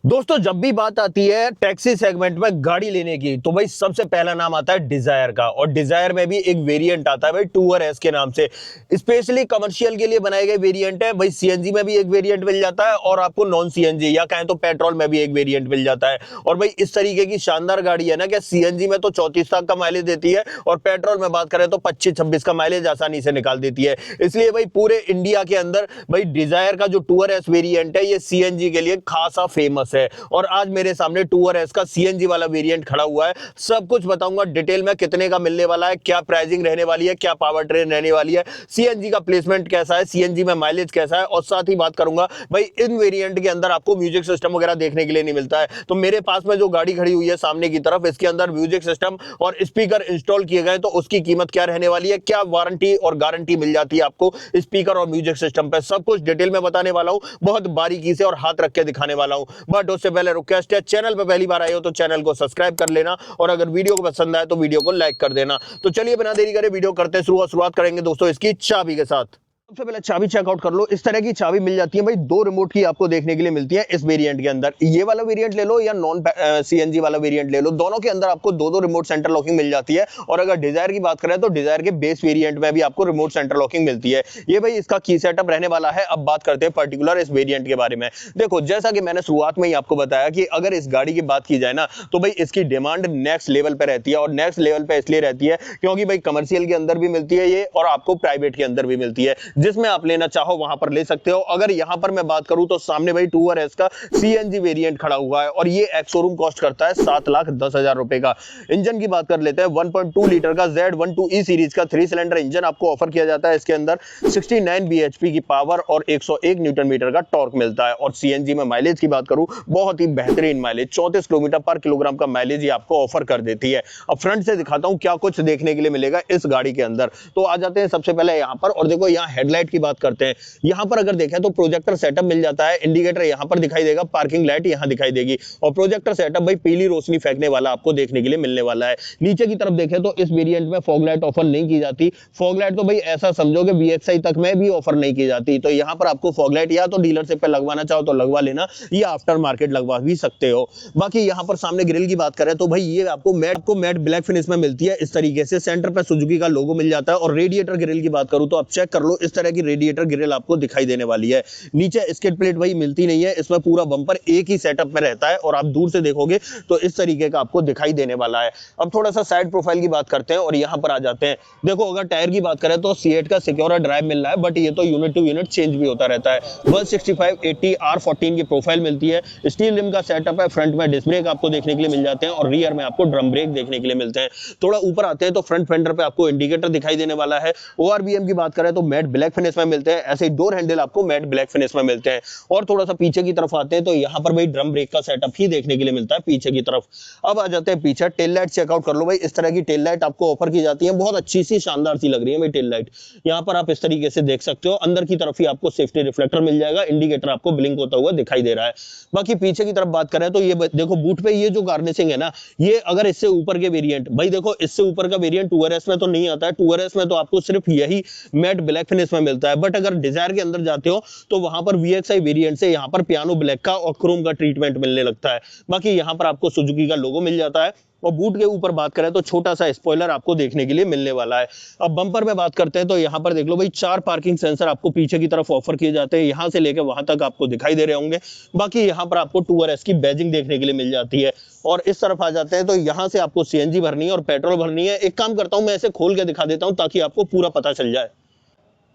दोस्तों जब भी बात आती है टैक्सी सेगमेंट में गाड़ी लेने की तो भाई सबसे पहला नाम आता है डिजायर का। और डिजायर में भी एक वेरिएंट आता है भाई टूअर एस के नाम से। स्पेशली कमर्शियल के लिए बनाए गए वेरिएंट है भाई। सीएनजी में भी एक वेरिएंट मिल जाता है और आपको नॉन सीएनजी या कहें तो पेट्रोल में भी एक वेरिएंट मिल जाता है। और भाई इस तरीके की शानदार गाड़ी है ना कि सीएनजी में तो 34 तक का माइलेज देती है और पेट्रोल में बात करें तो 25-26 का माइलेज आसानी से निकाल देती है। इसलिए भाई पूरे इंडिया के अंदर भाई डिजायर का जो टूअर एस वेरिएंट है ये सीएनजी के लिए खासा फेमस है। और आज मेरे सामने टूअर एस का सीएनजी वाला वेरिएंट खड़ा हुआ है। सब कुछ बताऊंगा डिटेल में, कितने का मिलने वाला है, क्या प्राइसिंग रहने वाली है, क्या पावर ट्रेन रहने वाली है, सीएनजी का प्लेसमेंट कैसा है, सीएनजी में माइलेज कैसा है। और साथ ही बात करूंगा भाई इन वेरिएंट के अंदर आपको म्यूजिक सिस्टम वगैरह देखने के लिए नहीं मिलता है। तो मेरे पास में जो गाड़ी खड़ी हुई है सामने की तरफ, इसके अंदर म्यूजिक सिस्टम और स्पीकर इंस्टॉल किए गए, तो उसकी कीमत क्या रहने वाली है, क्या वारंटी और गारंटी मिल जाती है आपको स्पीकर और म्यूजिक सिस्टम पे, सब कुछ डिटेल में बताने वाला हूं, बहुत बारीकी से और हाथ रख के दिखाने वाला हूं। बट उससे पहले रिक्वेस्ट है, चैनल पे पहली बार आए हो तो चैनल को सब्सक्राइब कर लेना और अगर वीडियो को पसंद आए तो वीडियो को लाइक कर देना। तो चलिए बिना देरी करे वीडियो करते हैं शुरुआत करेंगे दोस्तों इसकी चाबी के साथ। सबसे पहले चाबी चेकआउट कर लो। इस तरह की चाबी मिल जाती है भाई, दो रिमोट की आपको देखने के लिए मिलती है इस वेरिएंट के अंदर। ये वाला वेरिएंट ले लो या नॉन सीएनजी वाला वेरिएंट ले लो, दोनों के अंदर आपको दो दो रिमोट सेंटर लॉकिंग मिल जाती है। और अगर डिजायर की बात करें तो डिजायर के बेस वेरिएंट में भी आपको रिमोट सेंटर लॉकिंग मिलती है। ये भाई इसका की सेटअप रहने वाला है। अब बात करते हैं पर्टिकुलर इस वेरिएंट के बारे में। देखो जैसा कि मैंने शुरुआत में ही आपको बताया कि अगर इस गाड़ी की बात की जाए ना तो भाई इसकी डिमांड नेक्स्ट लेवल पे रहती है। और नेक्स्ट लेवल पे इसलिए रहती है क्योंकि भाई कमर्शियल के अंदर भी मिलती है ये और आपको प्राइवेट के अंदर भी मिलती है, जिसमें आप लेना चाहो वहां पर ले सकते हो। अगर यहां पर मैं बात करूं तो सामने भाई टूअर एस का सीएनजी वेरिएंट खड़ा हुआ है और ये एक्स शोरूम कॉस्ट करता है 7,10,000 रुपए का। इंजन की बात कर लेते हैं, 1.2 लीटर का Z12E सीरीज का 3 सिलेंडर इंजन आपको ऑफर किया जाता है। इसके अंदर 69 bhp की पावर और 101 न्यूटन मीटर का टॉर्क मिलता है। और सीएनजी में माइलेज की बात करूं, बहुत ही बेहतरीन माइलेज, 34 किलोमीटर पर किलोग्राम का माइलेज ये आपको ऑफर कर देती है। अब फ्रंट से दिखाता हूं क्या कुछ देखने के लिए मिलेगा इस गाड़ी के अंदर। तो आ जाते हैं सबसे पहले यहां पर और देखो यहां हेडलाइट की बात करते हैं। यहां पर अगर देखें तो प्रोजेक्टर सेटअप मिल जाता है। इंडिकेटर यहां पर दिखाई देगा, पार्किंग लाइट यहां दिखाई देगी और प्रोजेक्टर सेटअप भाई पीली रोशनी फेंकने वाला आपको देखने के लिए मिलने वाला है। नीचे की तरफ देखें तो इस वेरिएंट में फॉग लाइट ऑफर नहीं की जाती। फॉग लाइट तो भाई ऐसा समझो कि VXI तक में भी ऑफर नहीं की जाती। तो यहां पर आपको फॉग लाइट या तो डीलरशिप पे लगवाना चाहो तो लगवा लेना या आफ्टर मार्केट लगवा भी सकते हो। बाकी यहां पर सामने ग्रिल की बात करें तो भाई ये आपको मैट ब्लैक फिनिश में मिलती है इस तरीके से। सेंटर पे सुजुकी का लोगो मिल जाता है। और रेडिएटर ग्रिल की बात करूं तो आप चेक कर लो, इस तरह की रेडिएटर ग्रिल आपको दिखाई देने वाली है। नीचे स्किड प्लेट भाई मिलती नहीं है, इसमें पूरा बम्पर एक ही सेटअप में रहता है और आप दूर से देखोगे तो इस तरीके का आपको दिखाई देने वाला है। अब थोड़ा सा साइड प्रोफाइल की बात करते हैं और यहां पर आ जाते हैं। देखो अगर टायर की बात करें तो C8 का सिक्योर ड्राइव मिल रहा है, बट ये तो यूनिट टू यूनिट चेंज भी होता रहता है। 165/80 R14 की प्रोफाइल मिलती है। स्टील रिम का सेटअप है। फ्रंट में डिस्क ब्रेक आपको देखने के लिए मिल जाते हैं और रियर में आपको ड्रम ब्रेक देखने के लिए मिलते हैं। थोड़ा ऊपर आते हैं तो फ्रंट फेंडर पे आपको इंडिकेटर दिखाई देने वाला है। ORVM की बात करें तो मैट ब्लैक फिनिश में मिलते हैं। ऐसे डोर हैंडल आपको मैट ब्लैक फिनिश में मिलते हैं। और थोड़ा सा पीछे की तरफ आते हैं तो यहाँ पर भाई ड्रम ब्रेक का सेटअप ही देखने के लिए मिलता है पीछे की तरफ। अब आ जाते हैं पीछे, टेल लाइट चेकआउट कर लो भाई। इस तरह की टेल लाइट आपको ऑफर की जाती है, बहुत अच्छी सी शानदार सी लग रही है भाई टेल लाइट। यहाँ पर आप इस तरीके से देख सकते हो, अंदर की तरफ ही आपको सेफ्टी रिफ्लेक्टर मिल जाएगा, इंडिकेटर आपको ब्लिंक होता हुआ दिखाई दे रहा है। बाकी पीछे की तरफ बात करें तो ये देखो बूट पे ये जो गार्निशिंग है ना, ये अगर इससे ऊपर के वेरिएंट, भाई देखो इससे ऊपर का वेरिएंट टूअर एस में तो नहीं आता है। टूअर एस में तो आपको सिर्फ यही मैट ब्लैक फिनिश में मिलता है। बट अगर डिजायर के अंदर जाते हो तो वहां पर VXI वेरिएंट से यहाँ पर पियानो ब्लैक का और क्रोम का ट्रीटमेंट मिलने लगता है। बाकी यहाँ पर आपको सुजुकी का लोगो मिल जाता है। और बूट के ऊपर बात करें तो छोटा सा स्पॉइलर आपको देखने के लिए मिलने वाला है। अब बम्पर में बात करते हैं तो यहाँ पर देख लो भाई 4 पार्किंग सेंसर आपको पीछे की तरफ ऑफर किए जाते हैं। यहाँ से लेकर वहां तक आपको दिखाई दे रहे होंगे। बाकी यहाँ पर आपको टूअर एस की बैजिंग देखने के लिए मिल जाती है। और इस तरफ आ जाते हैं तो यहाँ से आपको CNG भरनी है और पेट्रोल भरनी है। एक काम करता हूँ, मैं ऐसे खोल के दिखा देता हूँ ताकि आपको पूरा पता चल जाए।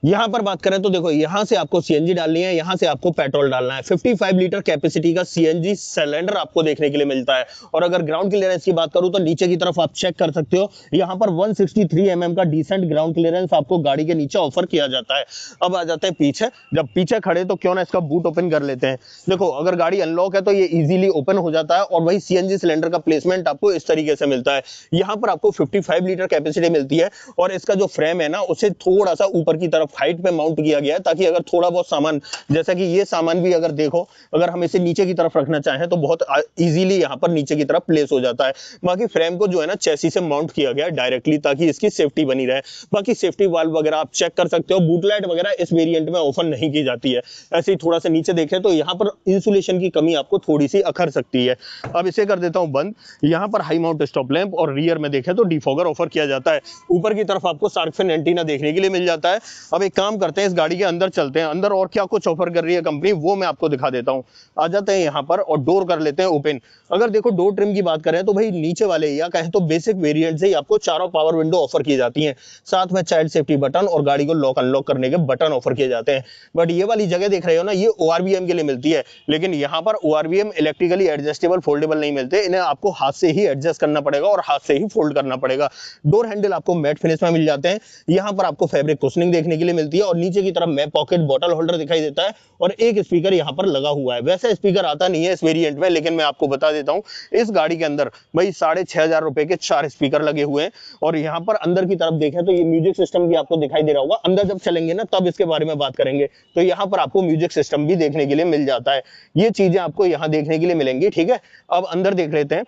यहां पर बात करें तो देखो यहां से आपको सीएनजी डालनी है, यहां से आपको पेट्रोल डालना है। 55 लीटर कैपेसिटी का सीएनजी सिलेंडर आपको देखने के लिए मिलता है। और अगर ग्राउंड क्लियरेंस की बात करूं तो नीचे की तरफ आप चेक कर सकते हो, यहां पर 163 mm का डिसेंट ग्राउंड क्लियरेंस आपको गाड़ी के नीचे ऑफर किया जाता है। अब आ जाते हैं पीछे। जब पीछे खड़े तो क्यों ना इसका बूट ओपन कर लेते हैं। देखो अगर गाड़ी अनलॉक है तो ये इजीली ओपन हो जाता है और वही सीएनजी सिलेंडर का प्लेसमेंट आपको इस तरीके से मिलता है। यहां पर आपको 55 लीटर कैपेसिटी मिलती है और इसका जो फ्रेम है ना उसे थोड़ा सा ऊपर की तरफ तरफ हाइट पे माउंट किया गया है, ताकि अगर थोड़ा बहुत सामान, जैसा कि ये सामान भी अगर देखो, अगर हम इसे नीचे की तरफ रखना चाहें तो बहुत इजीली यहाँ पर नीचे की तरफ प्लेस हो जाता है। बाकी फ्रेम को जो है ना चेसी से माउंट किया गया है डायरेक्टली, ताकि इसकी सेफ्टी बनी रहे। बाकी सेफ्टी वाल्व वगैरह आप चेक कर सकते हो। बूट लाइट वगैरह इस वेरिएंट में ऑफर नहीं की जाती है। ऐसे ही थोड़ा सा नीचे देखें तो यहाँ पर इंसुलेशन की कमी आपको थोड़ी सी अखर सकती है। अब इसे कर देता हूँ बंद। यहाँ पर हाई माउंट स्टॉप लैंप और रियर में देखें तो डिफॉगर ऑफर किया जाता है। ऊपर की तरफ आपको शार्क फिन एंटीना देखने के लिए मिल जाता है। अब एक काम करते हैं, इस गाड़ी के अंदर चलते हैं। अंदर और क्या कुछ ऑफर कर रही है कंपनी वो मैं आपको दिखा देता हूँ। आ जाते हैं यहाँ पर और डोर कर लेते हैं ओपन। अगर देखो डोर ट्रिम की बात करें तो भाई नीचे वाले या कहें तो बेसिक वेरिएंट से ही आपको चारों पावर विंडो ऑफर की जाती हैं। साथ में चाइल्ड सेफ्टी बटन और गाड़ी को लॉक अनलॉक करने के बटन ऑफर किए जाते हैं। बट ये वाली जगह देख रहे हो ना, ये ORVM के लिए मिलती है, लेकिन यहाँ पर ORVM इलेक्ट्रिकली एडजस्टेबल फोल्डेबल नहीं मिलते। इन्हें आपको हाथ से ही एडजस्ट करना पड़ेगा और हाथ से ही फोल्ड करना पड़ेगा। डोर हैंडल आपको मैट फिनिश में मिल जाते हैं। यहाँ पर आपको फैब्रिक कुशनिंग देखने के लिए मिलती है और नीचे की तरफ में पॉकेट बॉटल होल्डर दिखाई देता है और एक स्पीकर यहाँ पर लगा हुआ है। वैसे स्पीकर आता नहीं है इस वेरिएंट में, लेकिन मैं आपको बता देता हूँ इस गाड़ी के अंदर भाई 6,500 रुपए के 4 स्पीकर लगे हुए हैं। और यहाँ पर अंदर की तरफ देखें तो ये म्यूजिक सिस्टम भी आपको दिखाई दे रहा होगा। अंदर जब चलेंगे ना तब इसके बारे में बात करेंगे। तो यहाँ पर आपको म्यूजिक सिस्टम भी देखने के लिए मिल जाता है। ये चीजें आपको यहाँ देखने के लिए मिलेंगी। ठीक है, अब अंदर देख लेते हैं।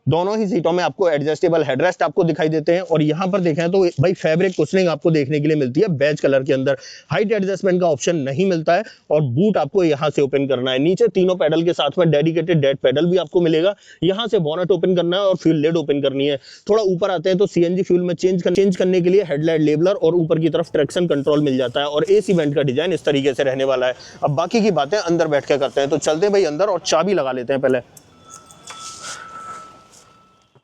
दोनों ही सीटों में आपको एडजस्टेबल हेडरेस्ट आपको दिखाई देते हैं और यहाँ पर देखें तो भाई फैब्रिक कुशनिंग आपको देखने के लिए मिलती है बेज कलर के अंदर। हाइट एडजस्टमेंट का ऑप्शन नहीं मिलता है और बूट आपको यहाँ से ओपन करना है। नीचे तीनों पैडल के साथ में डेडिकेटेड डेड पैडल भी आपको मिलेगा। यहाँ से बोनट ओपन करना है और फ्यूल लेड ओपन करनी है। थोड़ा ऊपर आते हैं तो CNG फ्यूल में चेंज करने के लिए हेडलाइट लेबलर और ऊपर की तरफ ट्रैक्शन कंट्रोल मिल जाता है और AC वेंट का डिजाइन इस तरीके से रहने वाला है। अब बाकी की बातें अंदर बैठ के करते हैं। तो चलते हैं भाई अंदर और चाबी लगा लेते हैं पहले।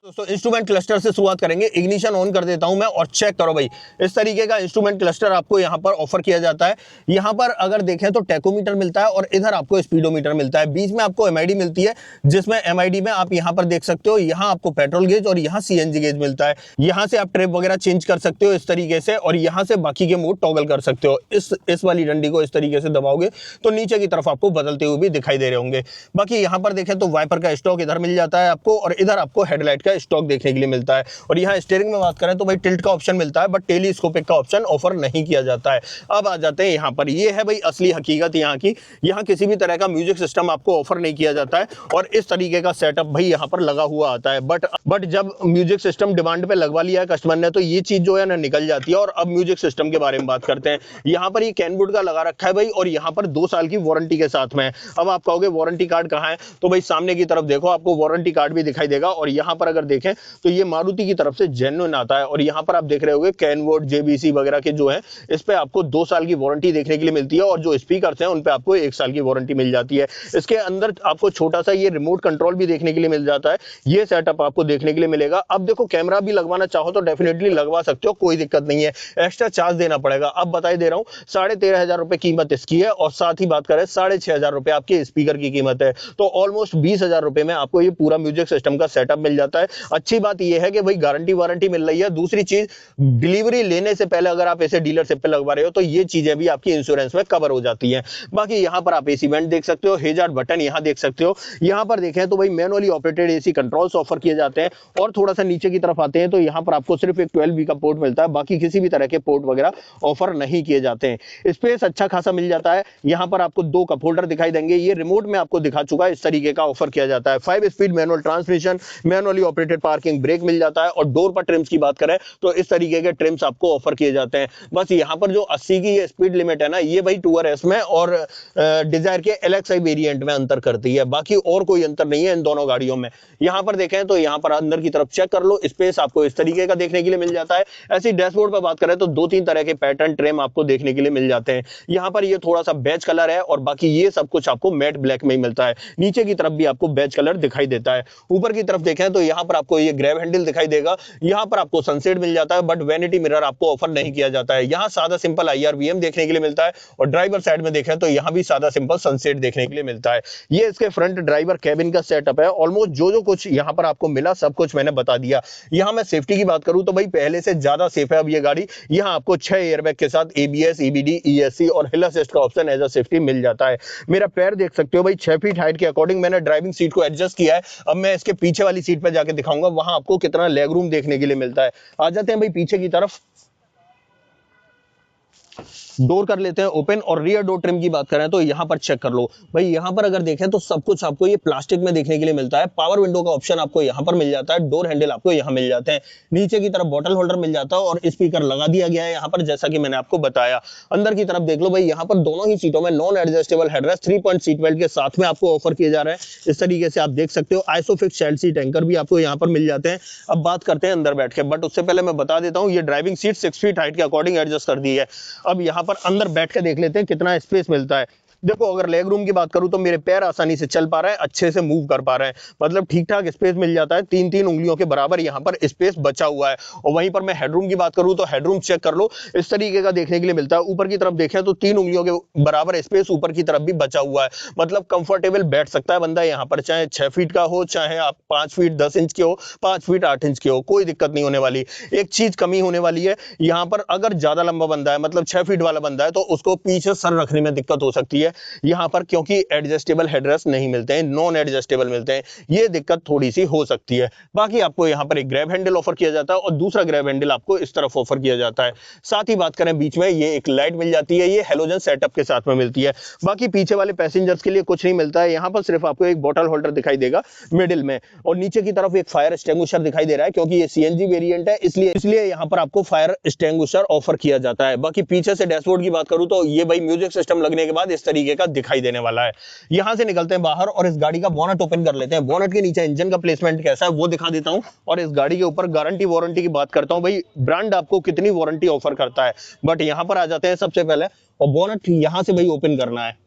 दोस्तों इंस्ट्रूमेंट क्लस्टर से शुरुआत करेंगे। इग्निशन ऑन कर देता हूं मैं और चेक करो भाई, इस तरीके का इंस्ट्रूमेंट क्लस्टर आपको यहां पर ऑफर किया जाता है। यहां पर अगर देखें तो टैकोमीटर मिलता है और इधर आपको स्पीडोमीटर मिलता है। बीच में आपको MID मिलती है, जिसमें MID में आप यहां पर देख सकते हो, यहां आपको पेट्रोल गेज और यहां CNG गेज मिलता है। यहां से आप ट्रिप वगैरह चेंज कर सकते हो इस तरीके से और यहां से बाकी के मोड टॉगल कर सकते हो। इस वाली डंडी को इस तरीके से दबाओगे तो नीचे की तरफ आपको बदलते हुए भी दिखाई दे रहे होंगे। बाकी यहां पर देखें तो वाइपर का स्टॉक इधर मिल जाता है आपको और इधर आपको हेडलाइट का स्टॉक देखने के लिए मिलता है। और यहाँ स्टीयरिंग में बात करें तो भाई टिल्ट का ऑप्शन मिलता है, बट टेलीस्कोपिक का ऑप्शन ऑफर नहीं किया जाता है। अब आ जाते हैं यहाँ पर, ये है भाई असली हकीकत यहाँ की। यहाँ किसी भी तरह का म्यूजिक सिस्टम आपको ऑफर नहीं किया जाता है और इस तरीके का सेटअप भाई यहाँ पर लगा हुआ आता है। बट जब म्यूजिक सिस्टम डिमांड पे लगवा लिया है कस्टमर ने तो ये चीज जो है ना निकल जाती है। और अब म्यूजिक सिस्टम के बारे में बात करते हैं। यहाँ पर ये कैनवुड का लगा रखा है भाई और यहाँ पर 2 साल की वारंटी के साथ में। अब आप कहोगे वारंटी कार्ड कहाँ है, तो भाई सामने की तरफ देखो, आपको वारंटी कार्ड भी दिखाई देगा। और यहाँ पर अगर देखें तो ये मारुति की तरफ से जेन्युइन आता है और यहाँ पर आप देख रहे होंगे कैनवुड JBC वगैरह के जो है इस पे आपको 2 साल की वारंटी देखने के लिए मिलती है और जो स्पीकर्स हैं उन पे आपको 1 साल की वारंटी मिल जाती है। इसके अंदर आपको छोटा सा ये रिमोट कंट्रोल भी देखने के लिए मिल जाता है। ये सेटअप आपको देखने के लिए मिलेगा। अब देखो कैमरा भी लगवाना चाहो तो डेफिनेटली लगवा सकते हो, कोई दिक्कत नहीं है, एक्स्ट्रा चार्ज देना पड़ेगा। अब बता दे रहा हूँ 13,500 रुपए कीमत इसकी है और साथ ही बात करें 6,500 रुपए आपके स्पीकर की कीमत है। तो ऑलमोस्ट 20,000 रुपए में आपको ये पूरा म्यूजिक सिस्टम का सेटअप मिल जाता है। अच्छी बात यह है कि भाई गारंटी वारंटी मिल रही है। दूसरी चीज, डिलीवरी लेने से पहले अगर आप ऐसे डीलरशिप पे लगवा रहे हो तो ये चीजें भी आपकी इंश्योरेंस में कवर हो जाती हैं। बाकी यहाँ पर आप AC वेंट देख सकते हो, हेजार्ड बटन यहाँ देख सकते हो। यहाँ पर देखें तो भाई manually operated AC controls offer किए जाते हैं। और थोड़ा सा नीचे की तरफ आते हैं तो यहाँ पर आपको सिर्फ एक 12V का पोर्ट मिलता है, बाकी किसी भी तरह के पोर्ट वगैरह ऑफर नहीं किए जाते हैं। स्पेस अच्छा खासा मिल जाता है। यहाँ पर आपको 2 कप होल्डर दिखाई देंगे, ये रिमोट में आपको दिखा चुका है, इस तरीके का ऑफर किया जाता है। 5 speed manual transmission, manually operated parking brake मिल जाता है। और डोर पर ट्रिम्स की बात करें तो इस तरीके के ट्रिम्स आपको ऑफर किए जाते हैं। बस यहाँ पर जो 80 की ये स्पीड लिमिट है ना, ये भाई टूर एस में और डिजायर के LXI वेरिएंट में अंतर करती है, बाकी और कोई अंतर नहीं है इन दोनों गाड़ियों में। यहाँ पर देखें तो यहाँ पर अंदर की तरफ चेक कर लो, स्पेस आपको इस तरीके का देखने के लिए मिल जाता है। ऐसी डैशबोर्ड पर बात करें तो 2-3 तरह के पैटर्न ट्रिम आपको देखने के लिए मिल जाते हैं। यहाँ पर ये थोड़ा सा बेज कलर है और बाकी ये सब कुछ आपको मैट ब्लैक में ही मिलता है। नीचे की तरफ भी आपको बेज कलर दिखाई देता है। ऊपर की तरफ देखें तो यहाँ पर आपको ये ग्रैब हैंडल दिखाई देगा। यहाँ पर आपको सनसेट मिल जाता है, बट वैनिटी मिरर आपको ऑफर नहीं किया जाता है। यहाँ सादा सिंपल IRVM देखने के लिए मिलता है और ड्राइवर साइड में देखें तो यहाँ भी सादा सिंपल सनसेट देखने के लिए मिलता है। ये इसके फ्रंट ड्राइवर कैबिन का सेटअप है। ऑलमोस्ट जो कुछ यहाँ पर आपको मिला सब कुछ मैंने बता दिया। यहाँ मैं सेफ्टी की बात करूँ तो भाई पहले से ज्यादा सेफ है अब ये गाड़ी। यहाँ आपको 6 एयरबैग के साथ ABS, EBD, ESC और हिल असिस्ट का ऑप्शन एज अ सेफ्टी मिल जाता है। मेरा पैर देख सकते हो भाई 6 फीट हाइट के अकॉर्डिंग मैंने ड्राइविंग सीट को एडजस्ट किया है। अब मैं इसके पीछे वाली सीट पर जाके दिखाऊंगा वहां आपको कितना लेग रूम देखने के लिए मिलता है। आ जाते हैं भाई पीछे की तरफ। डोर कर लेते हैं ओपन। और रियर डोर ट्रिम की बात करें तो यहाँ पर चेक कर लो भाई, यहाँ पर अगर देखें तो सब कुछ आपको ये प्लास्टिक में देखने के लिए मिलता है। पावर विंडो का ऑप्शन आपको यहाँ पर मिल जाता है, डोर हैंडल आपको यहाँ मिल जाते हैं, नीचे की तरफ बॉटल होल्डर मिल जाता है और स्पीकर लगा दिया गया है यहाँ पर, जैसा कि मैंने आपको बताया। अंदर की तरफ देख लो भाई, यहाँ पर दोनों ही सीटों में non adjustable headrest 3 point seat belt के साथ में आपको ऑफर किए जा रहे हैं। इस तरीके से आप देख सकते हो। आइसोफिक्स चाइल्ड सीट एंकर भी आपको यहाँ पर मिल जाते हैं। अब बात करते हैं अंदर बैठ के, बट उससे पहले मैं बता देता हूँ ये ड्राइविंग सीट 6 फीट हाइट के अकॉर्डिंग एडजस्ट कर दी है। अब यहाँ पर अंदर बैठ के देख लेते हैं कितना स्पेस मिलता है। देखो, अगर लेग रूम की बात करूं तो मेरे पैर आसानी से चल पा रहे हैं, अच्छे से मूव कर पा रहे हैं, मतलब ठीक ठाक स्पेस मिल जाता है। 3-3 उंगलियों के बराबर यहाँ पर स्पेस बचा हुआ है। और वहीं पर मैं हेडरूम की बात करूं तो हेडरूम चेक कर लो, इस तरीके का देखने के लिए मिलता है। ऊपर की तरफ देखें तो 3 उंगलियों के बराबर स्पेस ऊपर की तरफ भी बचा हुआ है, मतलब कंफर्टेबल बैठ सकता है बंदा यहाँ पर, चाहे 6 फीट का हो, चाहे आप 5 फीट 10 इंच के हो, 5 फीट 8 इंच के हो, कोई दिक्कत नहीं होने वाली। एक चीज कमी होने वाली है यहाँ पर, अगर ज्यादा लंबा बंदा है, मतलब 6 फीट वाला बंदा है, तो उसको पीछे सर रखने में दिक्कत हो सकती है यहाँ पर, क्योंकि एडजस्टेबल हेडरेस्ट नहीं मिलते हैं, नॉन एडजस्टेबल मिलते हैं। ये दिक्कत थोड़ी सी हो सकती है। बाकी आपको यहाँ पर एक ग्रैब हैंडल ऑफर किया जाता है और दूसरा ग्रैब हैंडल आपको इस तरफ ऑफर किया जाता है। साथ ही बात करें बीच में ये एक लाइट मिल जाती है, ये हेलोजन सेटअप के साथ में मिलती है। बाकी पीछे वाले पैसेंजर्स के लिए कुछ नहीं मिलता है, यहाँ पर सिर्फ आपको एक बॉटल होल्डर दिखाई देगा मिडिल में, और नीचे की तरफ एक फायर एक्सटिंग्विशर दिखाई दे रहा है, क्योंकि ये सीएनजी वेरिएंट है, इसलिए यहाँ पर आपको फायर एक्सटिंग्विशर ऑफर किया जाता है। बाकी पीछे से डैशबोर्ड की बात करूं तो ये भाई म्यूजिक सिस्टम लगने के बाद इस तरीके का दिखाई देने वाला है। यहां से निकलते हैं बाहर और इस गाड़ी का बोनट ओपन कर लेते हैं। बोनट के नीचे इंजन का प्लेसमेंट कैसा है वो दिखा देता हूं, और इस गाड़ी के ऊपर गारंटी वारंटी की बात करता हूं। भाई ब्रांड आपको कितनी वारंटी ऑफर करता है, बट यहां पर आ जाते हैं सबसे पहले, और बोनट यहां से भाई ओपन करना है।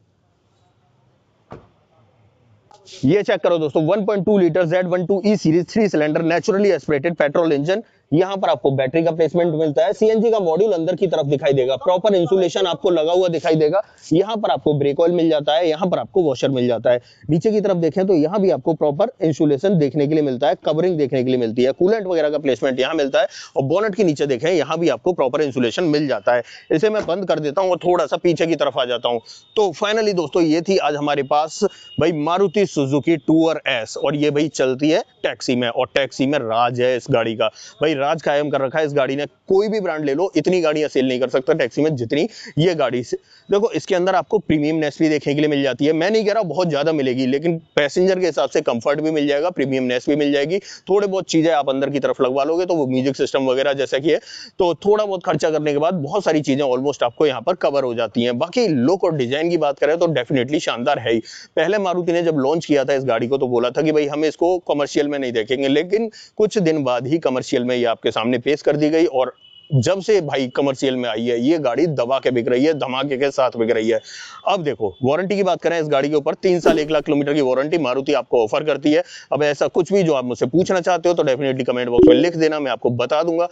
ये चेक करो दोस्तों, 1.2 litre Z12E series 3 cylinder naturally aspirated petrol engine. यहाँ पर आपको बैटरी का प्लेसमेंट मिलता है, सीएनजी का मॉड्यूल अंदर की तरफ दिखाई देगा, प्रॉपर इंसुलेशन आपको लगा हुआ दिखाई देगा। यहाँ पर आपको ब्रेक ऑयल मिल जाता है, यहाँ पर आपको वॉशर मिल जाता है। नीचे की तरफ देखें तो यहाँ भी आपको प्रॉपर इंसुलेशन देखने के लिए मिलता है, कवरिंग देखने के लिए मिलती है, कूलेंट वगैरह का प्लेसमेंट यहाँ मिलता है। और बोनट के नीचे देखें, यहाँ भी आपको प्रॉपर इंसुलेशन मिल जाता है। इसे मैं बंद कर देता हूँ और थोड़ा सा पीछे की तरफ आ जाता हूँ। तो फाइनली दोस्तों ये थी आज हमारे पास भाई मारुति सुजुकी टूर एस, और ये भाई चलती है टैक्सी में, और टैक्सी में राज है इस गाड़ी का। भाई राज कायम कर रखा है इस गाड़ी ने, कोई भी ब्रांड ले लो इतनी गाड़ियां सेल नहीं कर सकता टैक्सी में जितनी ये गाड़ी से। देखो इसके अंदर आपको प्रीमियमनेस भी देखने के लिए मिल जाती है, मैं नहीं कह रहा बहुत ज्यादा मिलेगी, लेकिन पैसेंजर के हिसाब से कंफर्ट भी मिल जाएगा, प्रीमियमनेस भी मिल जाएगी। थोड़े बहुत चीजें आप अंदर की तरफ लगवा लोगे तो वो म्यूजिक सिस्टम वगैरह जैसा कि है, तो थोड़ा बहुत खर्चा करने के बाद बहुत सारी चीजें ऑलमोस्ट आपको यहाँ पर कवर हो जाती हैं। बाकी लुक और डिजाइन की बात करें तो डेफिनेटली शानदार है ही। पहले मारुति ने जब लॉन्च किया था इस गाड़ी को तो बोला था कि भाई हम इसको कमर्शियल में नहीं देखेंगे, लेकिन कुछ दिन बाद ही कमर्शियल में ये आपके सामने पेश कर दी गई, और जब से भाई कमर्शियल में आई है ये गाड़ी दबा के बिक रही है, धमाके के साथ बिक रही है। अब देखो वारंटी की बात करें, इस गाड़ी के ऊपर 3 साल 1 लाख किलोमीटर की वारंटी मारुति आपको ऑफर करती है। अब ऐसा कुछ भी जो आप मुझसे पूछना चाहते हो तो डेफिनेटली कमेंट बॉक्स में लिख देना, मैं आपको बता दूंगा।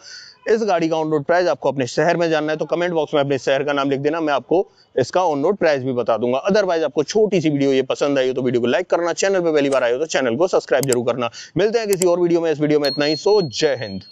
इस गाड़ी का ऑन रोड प्राइस आपको अपने शहर में जानना है तो कमेंट बॉक्स में अपने शहर का नाम लिख देना, मैं आपको इसका ऑन रोड प्राइस भी बता दूंगा। अदरवाइज आपको छोटी सी वीडियो ये पसंद आई हो तो वीडियो को लाइक करना, चैनल पे पहली बार आए हो तो चैनल को सब्सक्राइब जरूर करना। मिलते हैं किसी और वीडियो में, इस वीडियो में इतना ही। सो जय हिंद।